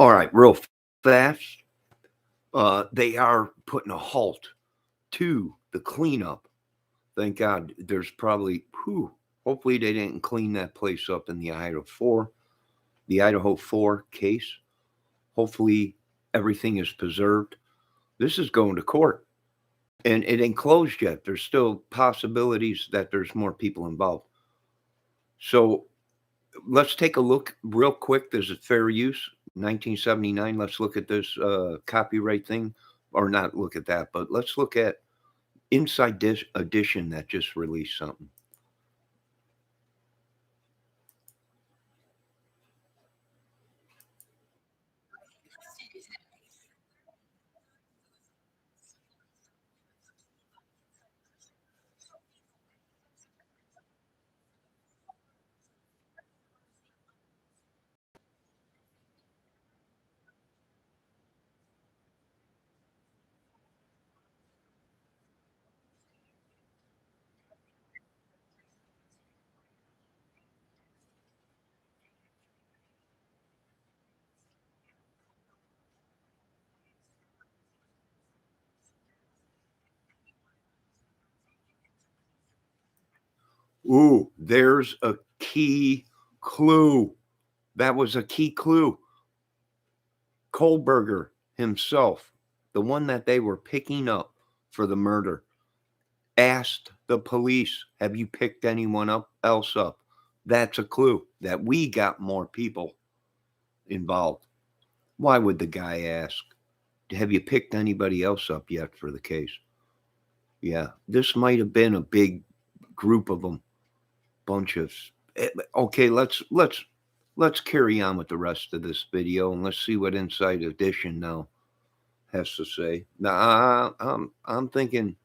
All right, real fast. They are putting a halt to the cleanup. Thank God. There's probably, whew, hopefully they didn't clean that place up in the Idaho 4 case. Hopefully everything is preserved. This is going to court, and it ain't closed yet. There's still possibilities that there's more people involved. So let's take a look real quick. There's a fair use, 1979. Let's look at this copyright thing, or not look at that, but let's look at Inside Dish Edition that just released something. Ooh, there's a key clue. That was a key clue. Kohlberger himself, the one that they were picking up for the murder, asked the police, "Have you picked anyone else up?" That's a clue that we got more people involved. Why would the guy ask, "Have you picked anybody else up yet for the case?" Yeah, this might have been a big group of them, bunch of. Okay, let's carry on with the rest of this video and let's see what Inside Edition now has to say. Now, I'm thinking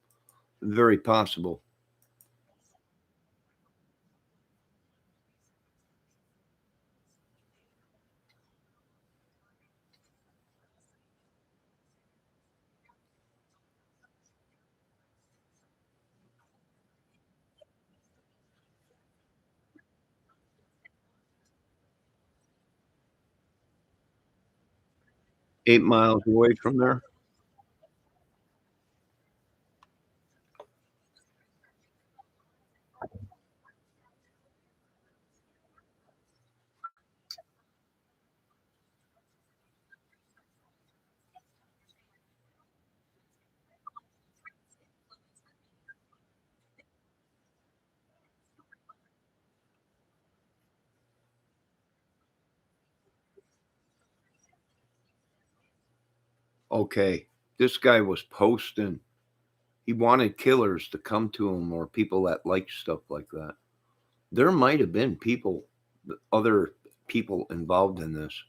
very possible. 8 miles away from there. Okay, this guy was posting. He wanted killers to come to him or people that like stuff like that. There might have been other people involved in this.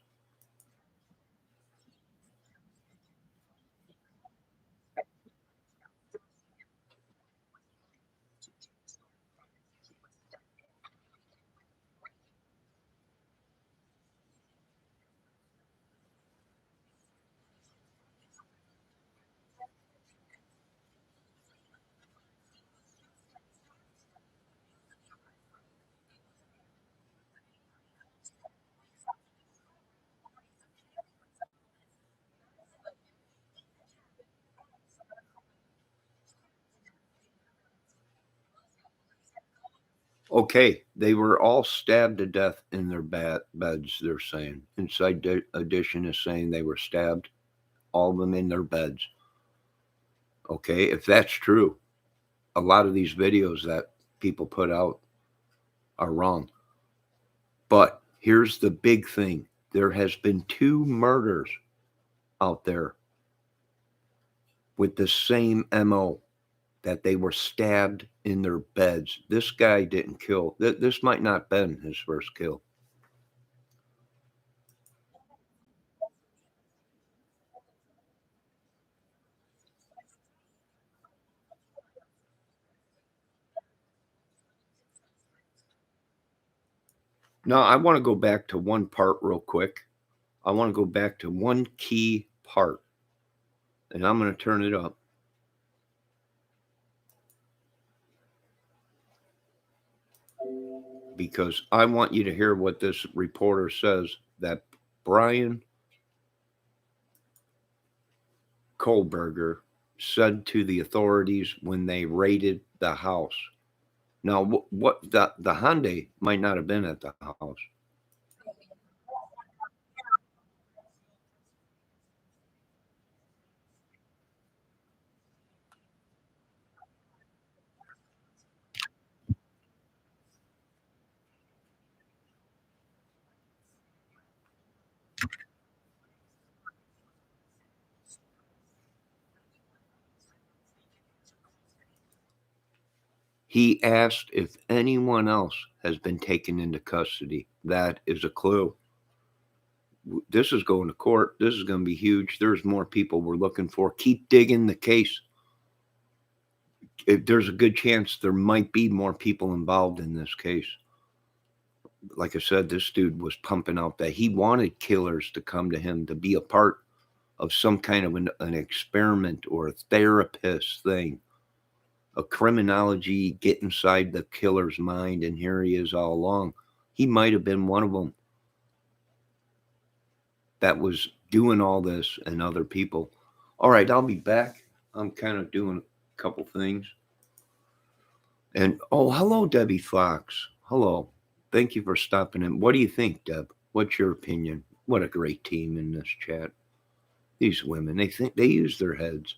Okay, they were all stabbed to death in their beds, they're saying. Inside Edition is saying they were stabbed, all of them in their beds. Okay, if that's true, a lot of these videos that people put out are wrong. But here's the big thing. There has been 2 murders out there with the same MO, that they were stabbed in their beds. This guy didn't kill. This might not have been his first kill. Now, I want to go back to one part real quick. I want to go back to one key part, and I'm going to turn it up. Because I want you to hear what this reporter says, that Brian Kohlberger said to the authorities when they raided the house. Now, what the Hyundai might not have been at the house. He asked if anyone else has been taken into custody. That is a clue. This is going to court. This is going to be huge. There's more people we're looking for. Keep digging the case. There's a good chance there might be more people involved in this case. Like I said, this dude was pumping out that he wanted killers to come to him to be a part of some kind of an experiment or a therapist thing, a criminology, get inside the killer's mind, and here he is all along. He might have been one of them that was doing all this and other people. All right, I'll be back. I'm kind of doing a couple things. And oh, hello, Debbie Fox. Hello. Thank you for stopping in. What do you think, Deb? What's your opinion? What a great team in this chat. These women, they think they use their heads.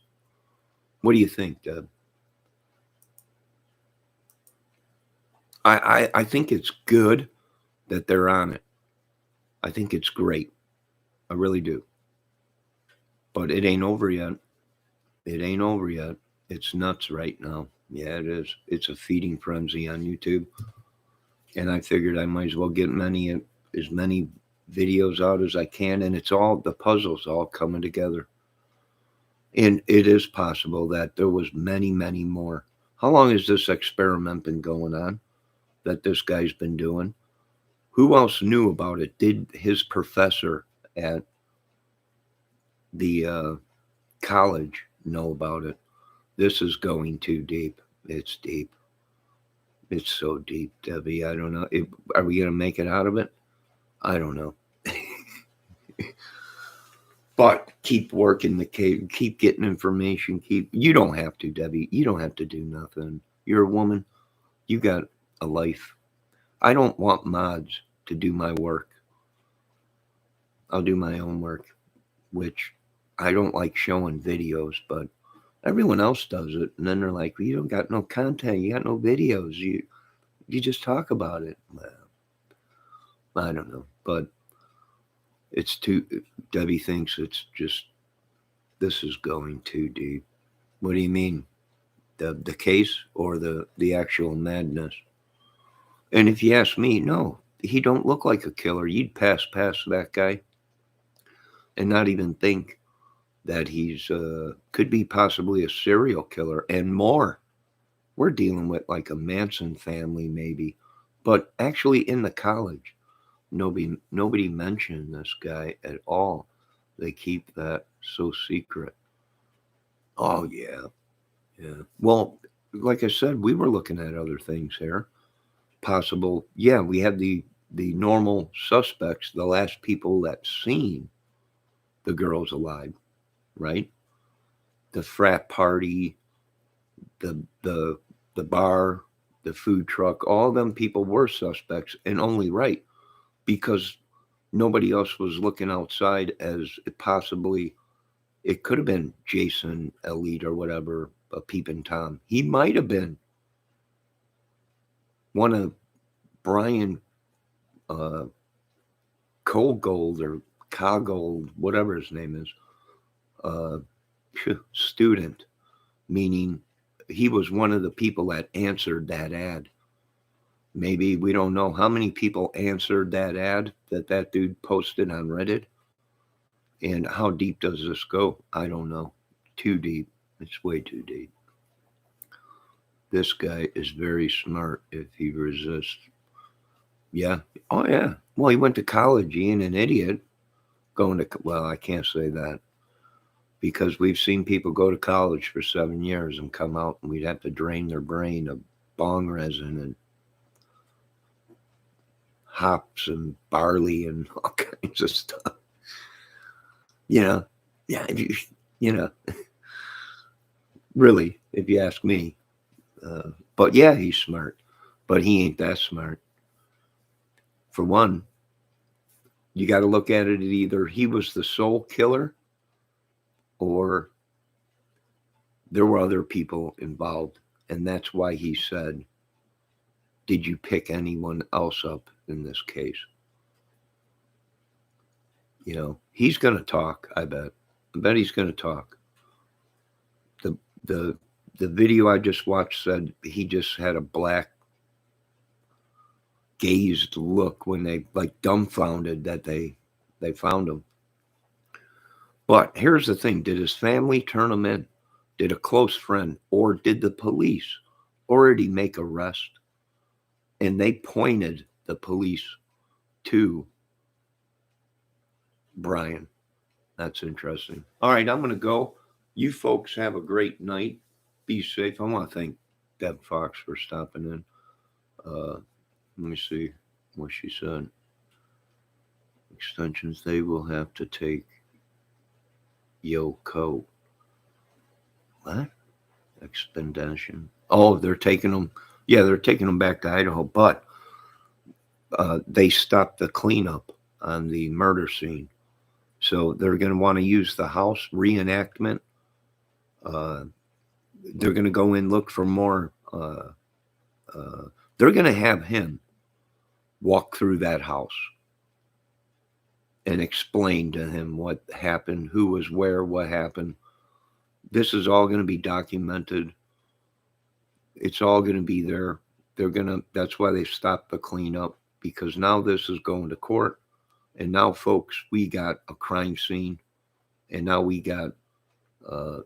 What do you think, Deb? I think it's good that they're on it. I think it's great. I really do. But it ain't over yet. It ain't over yet. It's nuts right now. Yeah, it is. It's a feeding frenzy on YouTube. And I figured I might as well get as many videos out as I can. And it's all, the puzzle's all coming together. And it is possible that there was many, many more. How long has this experiment been going on that this guy's been doing? Who else knew about it? Did his professor at the college know about it? This is going too deep. It's deep. It's so deep, Debbie. I don't know. Are we going to make it out of it? I don't know. But keep working the cave, keep getting information, you don't have to, Debbie. You don't have to do nothing. You're a woman. You got a life. I don't want mods to do my work. I'll do my own work, which I don't like showing videos, but everyone else does it. And then they're like, well, you don't got no content. You got no videos. You just talk about it. Well, I don't know, but it's too, Debbie thinks it's just, this is going too deep. What do you mean? The case or the actual madness? And if you ask me, no, he don't look like a killer. You'd pass past that guy and not even think that he's could be possibly a serial killer and more. We're dealing with like a Manson family maybe, but actually in the college, nobody mentioned this guy at all. They keep that so secret. Oh yeah. Well, like I said, we were looking at other things here. Possible, yeah, we had the normal suspects, the last people that seen the girls alive, right? The frat party, the bar, the food truck, all them people were suspects, and only right, because nobody else was looking outside as possibly it could have been Jason Elite or whatever, a peeping Tom. He might have been one of Brian Colgold or Cogold, whatever his name is, student, meaning he was one of the people that answered that ad. Maybe we don't know how many people answered that ad that dude posted on Reddit. And how deep does this go? I don't know. Too deep. It's way too deep. This guy is very smart if he resists. Yeah. Oh, yeah. Well, he went to college. He ain't an idiot. Well, I can't say that because we've seen people go to college for 7 years and come out and we'd have to drain their brain of bong resin and hops and barley and all kinds of stuff. You know, yeah. You know, really, if you ask me. But yeah, he's smart, but he ain't that smart. For one, you got to look at it either he was the sole killer or there were other people involved. And that's why he said, did you pick anyone else up in this case? You know, he's going to talk, I bet. I bet he's going to talk. The, the, the video I just watched said he just had a black gazed look when they like dumbfounded that they found him. But here's the thing, did his family turn him in? Did a close friend or did the police already make arrest? And they pointed the police to Brian. That's interesting. All right, I'm going to go. You folks have a great night. Be safe. I want to thank Deb Fox for stopping in. Let me see what she said. Extensions, they will have to take Yoko. What? Expansion. Oh, they're taking them. Yeah, they're taking them back to Idaho, but they stopped the cleanup on the murder scene. So they're going to want to use the house reenactment. They're going to go in, look for more. They're going to have him walk through that house and explain to him what happened, who was where, what happened. This is all going to be documented. It's all going to be there. That's why they stopped the cleanup, because now this is going to court. And now, folks, we got a crime scene, and now we got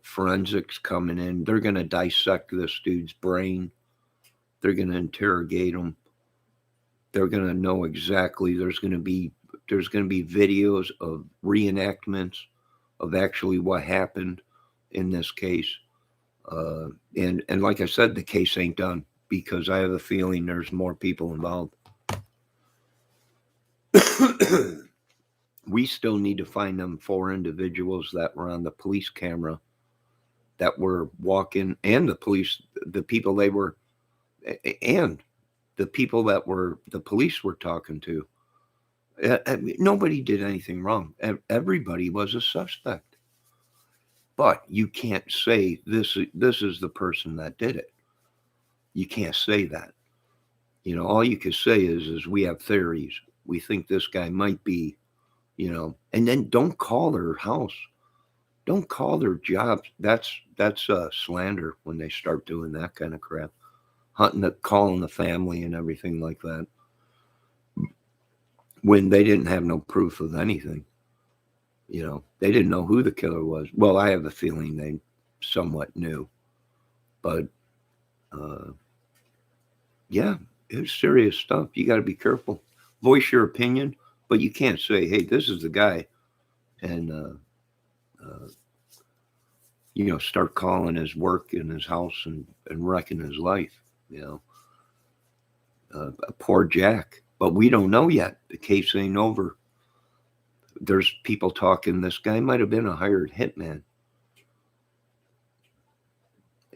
forensics coming in. They're going to dissect this dude's brain. They're going to interrogate him. They're going to know exactly. There's going to be videos of reenactments of actually what happened in this case. And like I said, the case ain't done, because I have a feeling there's more people involved. We still need to find them 4 individuals that were on the police camera that were walking, and the police, the people they were, and the people that were, the police were talking to. Nobody did anything wrong. Everybody was a suspect. But you can't say this is the person that did it. You can't say that. You know, all you can say is we have theories. We think this guy might be, you know, and then don't call their house. Don't call their jobs. That's slander when they start doing that kind of crap. Calling the family and everything like that, when they didn't have no proof of anything. You know, they didn't know who the killer was. Well, I have a feeling they somewhat knew. But, yeah, it's serious stuff. You got to be careful. Voice your opinion, but you can't say, hey, this is the guy. And, you know, start calling his work and his house and wrecking his life, you know. Poor Jack. But we don't know yet. The case ain't over. There's people talking, this guy might have been a hired hitman.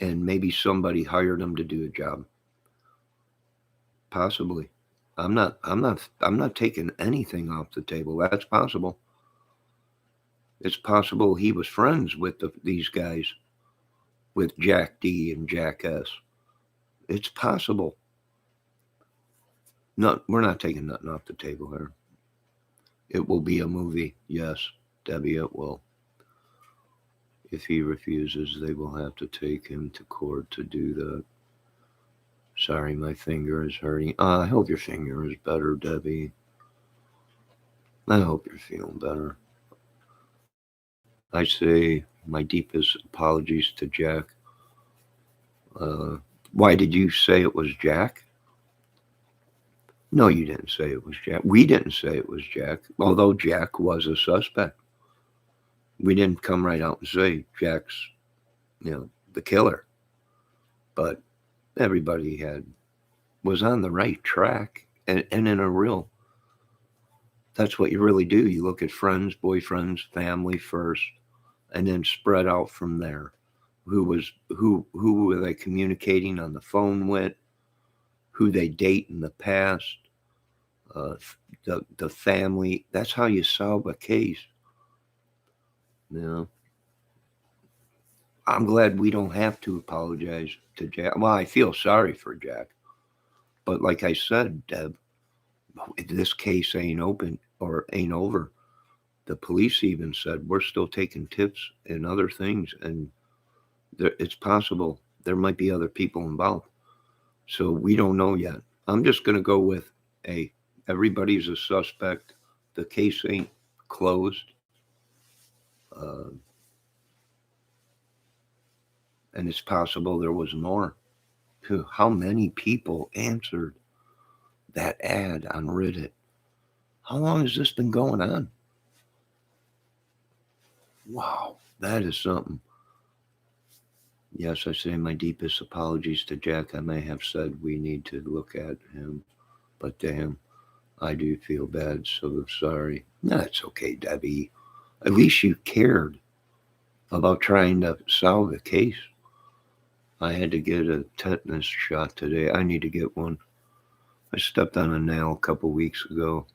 And maybe somebody hired him to do a job. Possibly. I'm not taking anything off the table. That's possible. It's possible he was friends with these guys, with Jack D and Jack S. It's possible. No, we're not taking nothing off the table here. It will be a movie. Yes, Debbie, it will. If he refuses, they will have to take him to court to do that. Sorry, my finger is hurting. I hope your finger is better, Debbie. I hope you're feeling better. I say my deepest apologies to Jack. Why did you say it was Jack? No, you didn't say it was Jack. We didn't say it was Jack, although Jack was a suspect. We didn't come right out and say Jack's, you know, the killer. But everybody was on the right track, and in a real, that's what you really do. You look at friends, boyfriends, family first, and then spread out from there. Who were they communicating on the phone with? Who they date in the past? Uh, the family. That's how you solve a case. You know, I'm glad we don't have to apologize to Jack. Well, I feel sorry for Jack, but like I said, Deb, this case ain't open or ain't over. The police even said we're still taking tips and other things, and it's possible there might be other people involved. So we don't know yet. I'm just going to go with a everybody's a suspect. The case ain't closed. Uh, and it's possible there was more. How many people answered that ad on Reddit? How long has this been going on? Wow, that is something. Yes, I say my deepest apologies to Jack. I may have said we need to look at him, but damn, I do feel bad, so sorry. That's okay, Debbie. At least you cared about trying to solve the case. I had to get a tetanus shot today. I need to get one. I stepped on a nail a couple weeks ago.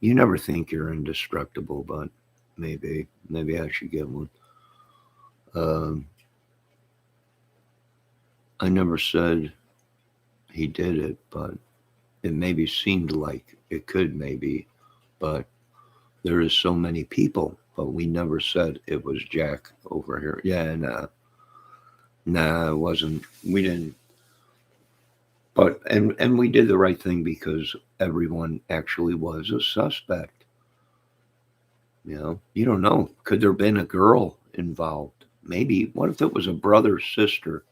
You never think you're indestructible, but maybe I should get one. Um, I never said he did it, but it maybe seemed like it could maybe, but there is so many people, but we never said it was Jack over here. Yeah, nah, it wasn't. We didn't. But and we did the right thing because everyone actually was a suspect. You don't know. Could there have been a girl involved? Maybe. What if it was a brother sister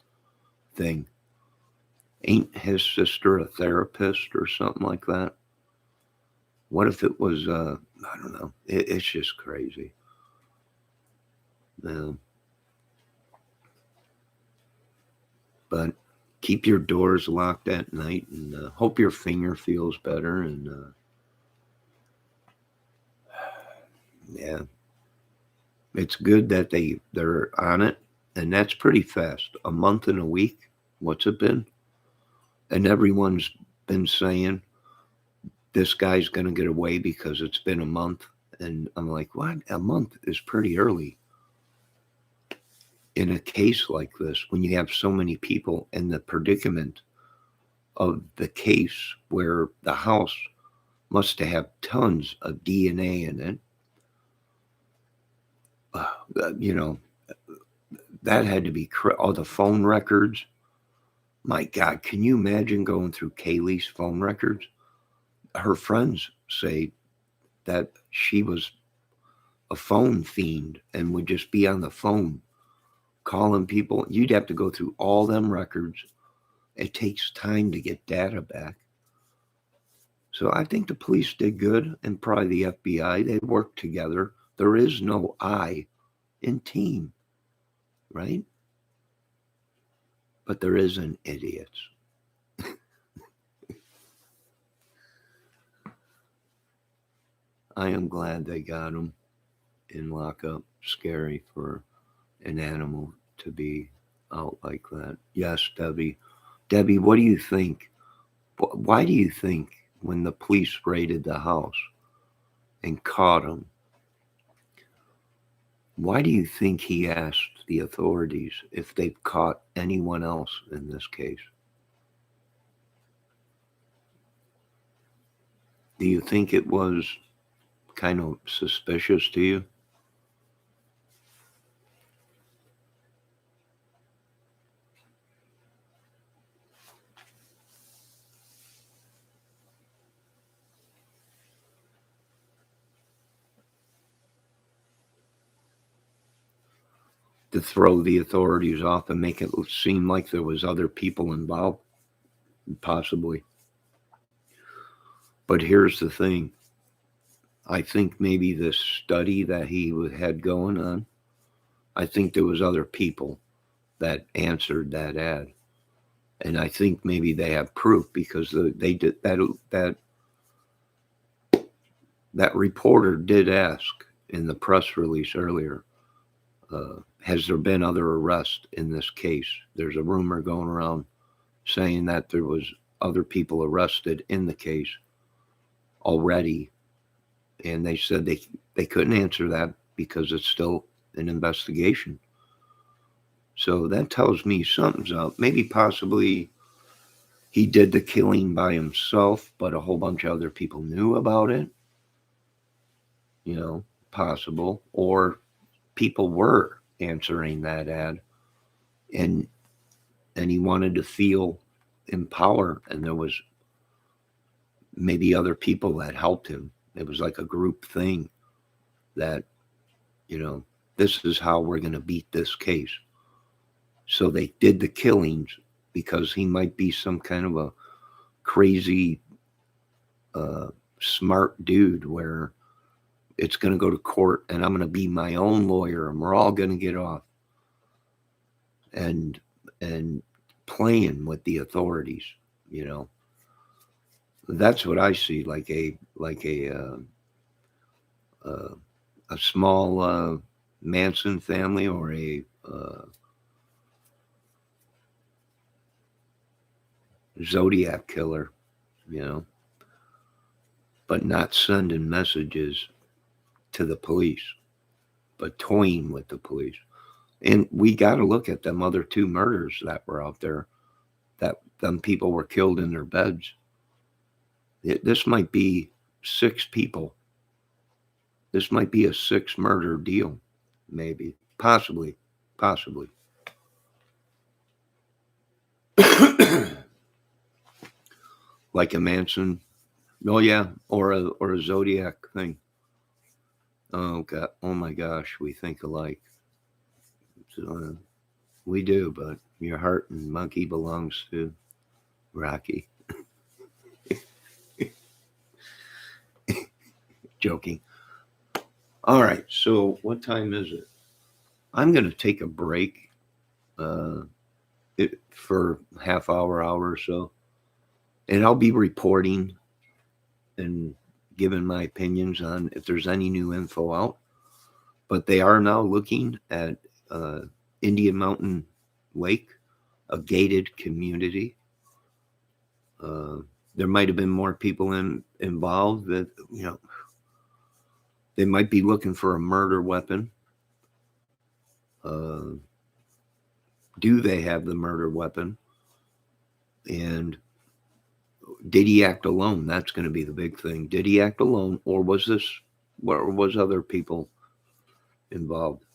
thing? Ain't his sister a therapist or something like that? What if it was? I don't know. It's just crazy. Yeah. But keep your doors locked at night, and hope your finger feels better. And yeah, it's good that they're on it, and that's pretty fast. A month and a week. What's it been? And everyone's been saying this guy's gonna get away because it's been a month. And I'm like, what? A month is pretty early in a case like this when you have so many people in the predicament of the case where the house must have tons of DNA in it. You know, that had to be all the phone records. My God, can you imagine going through Kaylee's phone records? Her friends say that she was a phone fiend and would just be on the phone calling people. You'd have to go through all them records. It takes time to get data back. So I think the police did good, and probably the FBI. They worked together. There is no I in team, right? But there is in idiots. I am glad they got him in lockup. Scary for an animal to be out like that. Yes, Debbie. Debbie, what do you think? Why do you think when the police raided the house and caught him, why do you think he asked the authorities if they've caught anyone else in this case? Do you think it was kind of suspicious to you? To throw the authorities off and make it seem like there was other people involved? Possibly. But here's the thing. I think maybe this study that he had going on, I think there was other people that answered that ad. And I think maybe they have proof because they did that reporter did ask in the press release earlier, has there been other arrests in this case? There's a rumor going around saying that there was other people arrested in the case already, and they said they couldn't answer that because it's still an investigation. So that tells me something's up. Maybe possibly he did the killing by himself, but a whole bunch of other people knew about it. You know, possible. Or people were answering that ad, and he wanted to feel in power, and there was maybe other people that helped him. It was like a group thing that, you know, this is how we're going to beat this case. So they did the killings because he might be some kind of a crazy, smart dude where it's going to go to court and I'm going to be my own lawyer and we're all going to get off. And playing with the authorities, you know. That's what I see, like a small Manson family or a Zodiac killer, you know, but not sending messages to the police, but toying with the police. And we got to look at them other two murders that were out there, that them people were killed in their beds. This might be 6 people. This might be a 6 murder deal, maybe, possibly. Like a Manson, oh yeah, or a Zodiac thing. Oh God, oh my gosh, we think alike. So, we do, but your heart and monkey belongs to Rocky. Joking. All right, so what time is it? I'm going to take a break for half hour or so, and I'll be reporting and giving my opinions on if there's any new info out. But they are now looking at Indian Mountain Lake, a gated community. There might have been more people involved that, you know, they might be looking for a murder weapon. Do they have the murder weapon? And did he act alone? That's going to be the big thing. Did he act alone, or was other people involved?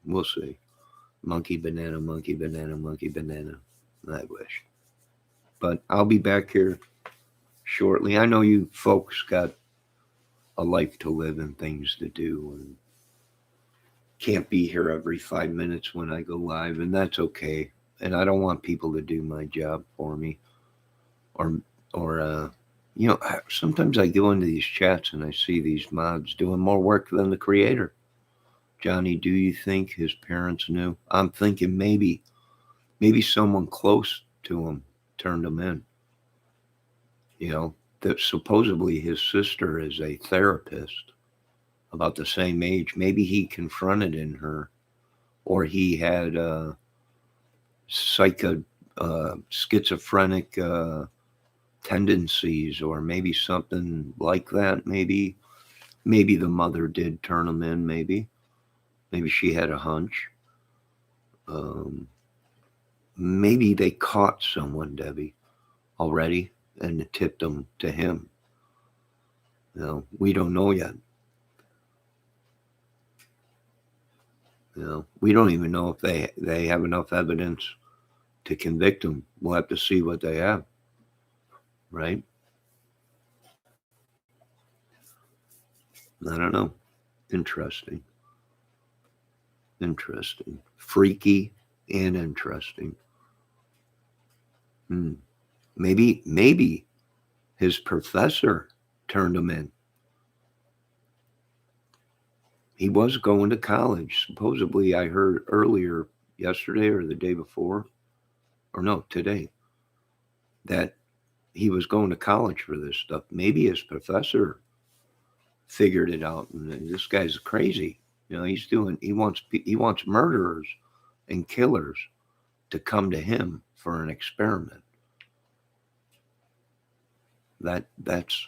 We'll see. Monkey banana, monkey banana, monkey banana. I wish. But I'll be back here shortly. I know you folks got a life to live and things to do, and can't be here every 5 minutes when I go live, and that's okay. And I don't want people to do my job for me, or you know, sometimes I go into these chats and I see these mods doing more work than the creator. Johnny, do you think his parents knew? I'm thinking maybe someone close to him turned him in. You know, that supposedly his sister is a therapist about the same age. Maybe he confronted in her, or he had schizophrenic tendencies, or maybe something like that. Maybe the mother did turn him in. Maybe she had a hunch. Maybe they caught someone, Debbie, already, and tipped them to him. You know, we don't know yet. You know, we don't even know if they have enough evidence to convict him. We'll have to see what they have, right? I don't know. Interesting. Freaky and interesting. Maybe his professor turned him in. He was going to college. Supposedly, I heard earlier yesterday or the day before, or no, today, that he was going to college for this stuff. Maybe his professor figured it out. And this guy's crazy. He wants murderers and killers to come to him for an experiment. That's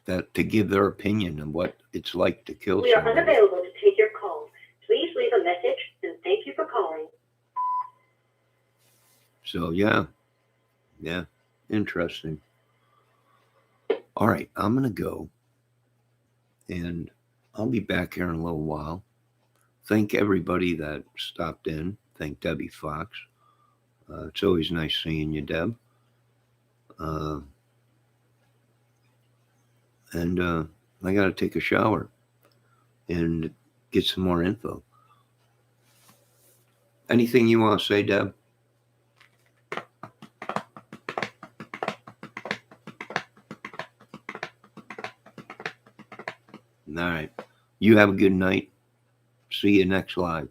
to give their opinion on what it's like to kill We are somebody. unavailable to take your call. Please leave a message and thank you for calling. So yeah, interesting. All right, I'm gonna go, and I'll be back here in a little while. Thank everybody that stopped in. Thank Debbie Fox. It's always nice seeing you, Deb. Uh, and I got to take a shower and get some more info. Anything you want to say, Deb? All right. You have a good night. See you next live.